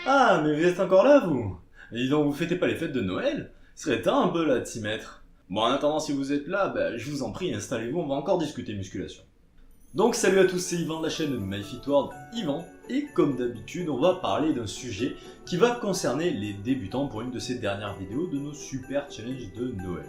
Ah, mais vous êtes encore là, vous? Et dis donc, vous fêtez pas les fêtes de Noël? Il serait temps un peu là de s'y mettre. Bon, en attendant, si vous êtes là, je vous en prie, installez-vous, on va encore discuter musculation. Donc salut à tous, c'est Yvan de la chaîne MyFitWorld, Yvan, et comme d'habitude, on va parler d'un sujet qui va concerner les débutants pour une de ces dernières vidéos de nos super challenges de Noël.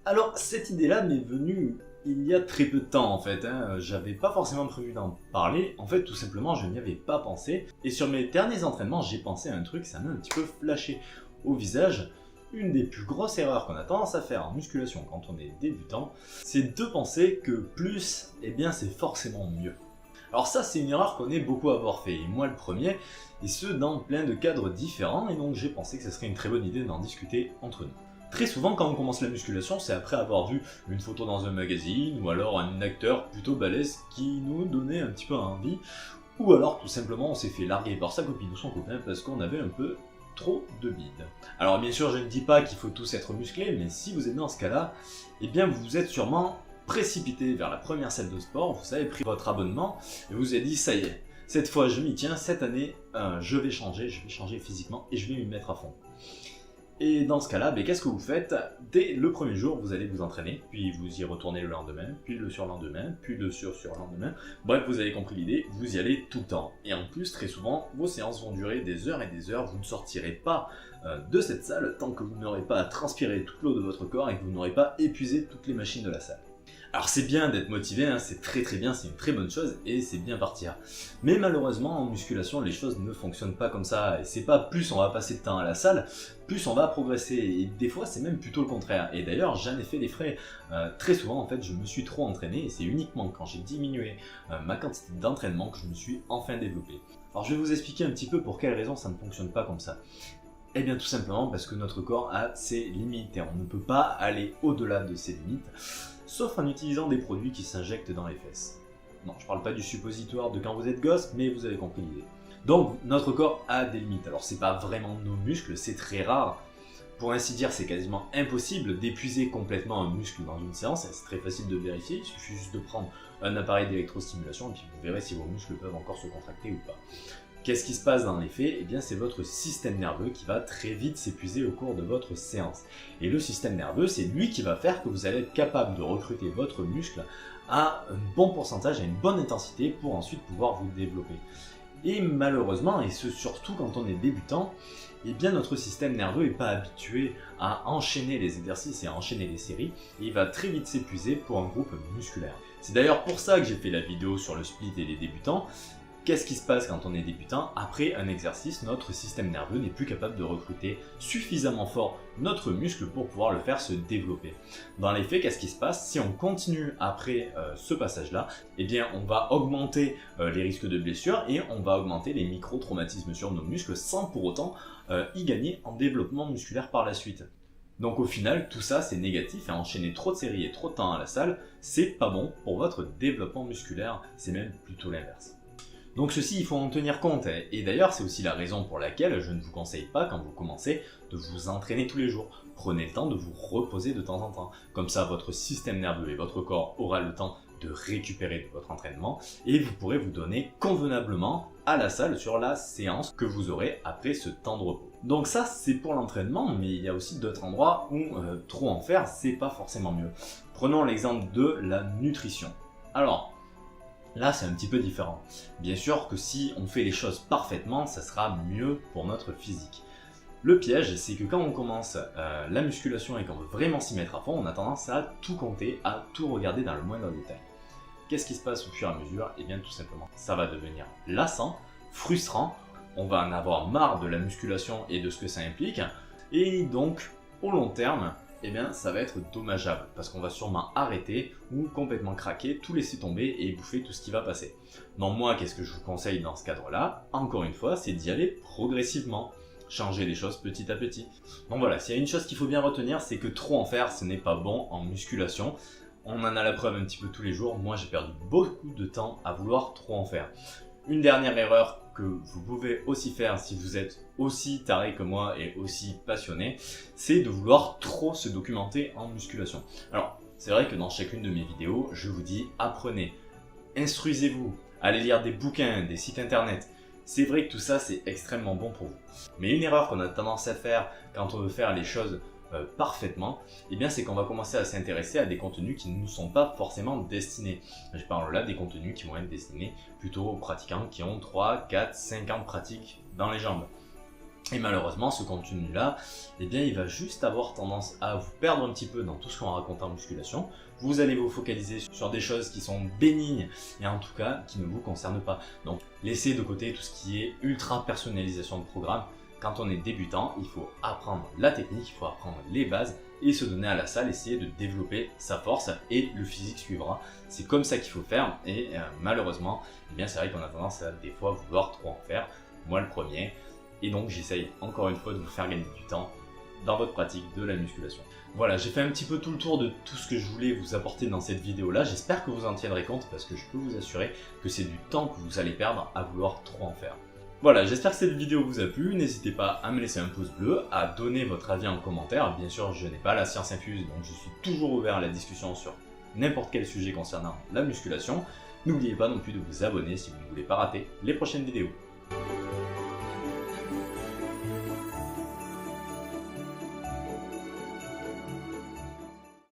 Alors, cette idée-là m'est venue il y a très peu de temps en fait, j'avais pas forcément prévu d'en parler, en fait tout simplement je n'y avais pas pensé, et sur mes derniers entraînements j'ai pensé à un truc, ça m'a un petit peu flashé au visage. Une des plus grosses erreurs qu'on a tendance à faire en musculation quand on est débutant, c'est de penser que plus, c'est forcément mieux. Alors ça c'est une erreur qu'on est beaucoup à avoir fait, et moi le premier, et ce dans plein de cadres différents, et donc j'ai pensé que ce serait une très bonne idée d'en discuter entre nous. Très souvent, quand on commence la musculation, c'est après avoir vu une photo dans un magazine, ou alors un acteur plutôt balèze qui nous donnait un petit peu envie, ou alors tout simplement on s'est fait larguer par sa copine ou son copain parce qu'on avait un peu trop de bide. Alors bien sûr, je ne dis pas qu'il faut tous être musclés, mais si vous êtes dans ce cas-là, vous vous êtes sûrement précipité vers la première salle de sport, vous avez pris votre abonnement, et vous vous êtes dit ça y est, cette fois je m'y tiens, cette année je vais changer physiquement et je vais m'y mettre à fond. Et dans ce cas-là, qu'est-ce que vous faites? Dès le premier jour, vous allez vous entraîner, puis vous y retournez le lendemain, puis le surlendemain, puis le surlendemain. Bref, vous avez compris l'idée, vous y allez tout le temps. Et en plus, très souvent, vos séances vont durer des heures et des heures, vous ne sortirez pas de cette salle tant que vous n'aurez pas transpiré toute l'eau de votre corps et que vous n'aurez pas épuisé toutes les machines de la salle. Alors c'est bien d'être motivé, c'est très bien, c'est une très bonne chose et c'est bien partir. Mais malheureusement en musculation les choses ne fonctionnent pas comme ça et c'est pas plus on va passer de temps à la salle, plus on va progresser et des fois c'est même plutôt le contraire. Et d'ailleurs j'en ai fait les frais, très souvent en fait je me suis trop entraîné et c'est uniquement quand j'ai diminué ma quantité d'entraînement que je me suis enfin développé. Alors je vais vous expliquer un petit peu pour quelles raisons ça ne fonctionne pas comme ça. Eh bien tout simplement parce que notre corps a ses limites et on ne peut pas aller au-delà de ses limites, sauf en utilisant des produits qui s'injectent dans les fesses. Non, je parle pas du suppositoire de quand vous êtes gosse, mais vous avez compris l'idée. Donc notre corps a des limites, alors c'est pas vraiment nos muscles, c'est très rare. Pour ainsi dire, c'est quasiment impossible d'épuiser complètement un muscle dans une séance, c'est très facile de vérifier, il suffit juste de prendre un appareil d'électrostimulation et puis vous verrez si vos muscles peuvent encore se contracter ou pas. Qu'est-ce qui se passe dans les faits? C'est votre système nerveux qui va très vite s'épuiser au cours de votre séance. Et le système nerveux, c'est lui qui va faire que vous allez être capable de recruter votre muscle à un bon pourcentage, à une bonne intensité pour ensuite pouvoir vous développer. Et malheureusement, et ce surtout quand on est débutant, notre système nerveux n'est pas habitué à enchaîner les exercices et à enchaîner les séries, et il va très vite s'épuiser pour un groupe musculaire. C'est d'ailleurs pour ça que j'ai fait la vidéo sur le split et les débutants. Qu'est-ce qui se passe quand on est débutant? Après un exercice, notre système nerveux n'est plus capable de recruter suffisamment fort notre muscle pour pouvoir le faire se développer. Dans les faits, qu'est-ce qui se passe? Si on continue après ce passage-là, on va augmenter les risques de blessures et on va augmenter les micro-traumatismes sur nos muscles sans pour autant y gagner en développement musculaire par la suite. Donc au final, tout ça c'est négatif et enchaîner trop de séries et trop de temps à la salle, c'est pas bon pour votre développement musculaire, c'est même plutôt l'inverse. Donc ceci, il faut en tenir compte, et d'ailleurs c'est aussi la raison pour laquelle je ne vous conseille pas quand vous commencez de vous entraîner tous les jours. Prenez le temps de vous reposer de temps en temps, comme ça votre système nerveux et votre corps aura le temps de récupérer de votre entraînement et vous pourrez vous donner convenablement à la salle sur la séance que vous aurez après ce temps de repos. Donc ça c'est pour l'entraînement, mais il y a aussi d'autres endroits où trop en faire c'est pas forcément mieux. Prenons l'exemple de la nutrition. Alors, là, c'est un petit peu différent. Bien sûr que si on fait les choses parfaitement, ça sera mieux pour notre physique. Le piège, c'est que quand on commence la musculation et qu'on veut vraiment s'y mettre à fond, on a tendance à tout compter, à tout regarder dans le moindre détail. Qu'est-ce qui se passe au fur et à mesure? Tout simplement, ça va devenir lassant, frustrant, on va en avoir marre de la musculation et de ce que ça implique, et donc, au long terme, ça va être dommageable parce qu'on va sûrement arrêter ou complètement craquer, tout laisser tomber et bouffer tout ce qui va passer. Donc moi, qu'est-ce que je vous conseille dans ce cadre-là? Encore une fois, c'est d'y aller progressivement, changer les choses petit à petit. Donc voilà, s'il y a une chose qu'il faut bien retenir, c'est que trop en faire, ce n'est pas bon en musculation. On en a la preuve un petit peu tous les jours. Moi, j'ai perdu beaucoup de temps à vouloir trop en faire. Une dernière erreur que vous pouvez aussi faire si vous êtes aussi taré que moi et aussi passionné, c'est de vouloir trop se documenter en musculation. Alors, c'est vrai que dans chacune de mes vidéos, je vous dis apprenez, instruisez-vous, allez lire des bouquins, des sites internet, C'est vrai que tout ça c'est extrêmement bon pour vous. Mais une erreur qu'on a tendance à faire quand on veut faire les choses parfaitement, eh bien c'est qu'on va commencer à s'intéresser à des contenus qui ne nous sont pas forcément destinés. Je parle là des contenus qui vont être destinés plutôt aux pratiquants qui ont 3, 4, 5 ans de pratique dans les jambes. Et malheureusement, ce contenu-là, eh bien, il va juste avoir tendance à vous perdre un petit peu dans tout ce qu'on raconte en musculation. Vous allez vous focaliser sur des choses qui sont bénignes et en tout cas qui ne vous concernent pas. Donc, laissez de côté tout ce qui est ultra personnalisation de programme. Quand on est débutant, il faut apprendre la technique, il faut apprendre les bases et se donner à la salle, essayer de développer sa force et le physique suivra. C'est comme ça qu'il faut faire et malheureusement, eh bien, c'est vrai qu'on a tendance à des fois vouloir trop en faire. Moi le premier. Et donc j'essaye encore une fois de vous faire gagner du temps dans votre pratique de la musculation. Voilà, j'ai fait un petit peu tout le tour de tout ce que je voulais vous apporter dans cette vidéo-là. J'espère que vous en tiendrez compte parce que je peux vous assurer que c'est du temps que vous allez perdre à vouloir trop en faire. Voilà, j'espère que cette vidéo vous a plu. N'hésitez pas à me laisser un pouce bleu, à donner votre avis en commentaire. Bien sûr, je n'ai pas la science infuse, donc je suis toujours ouvert à la discussion sur n'importe quel sujet concernant la musculation. N'oubliez pas non plus de vous abonner si vous ne voulez pas rater les prochaines vidéos.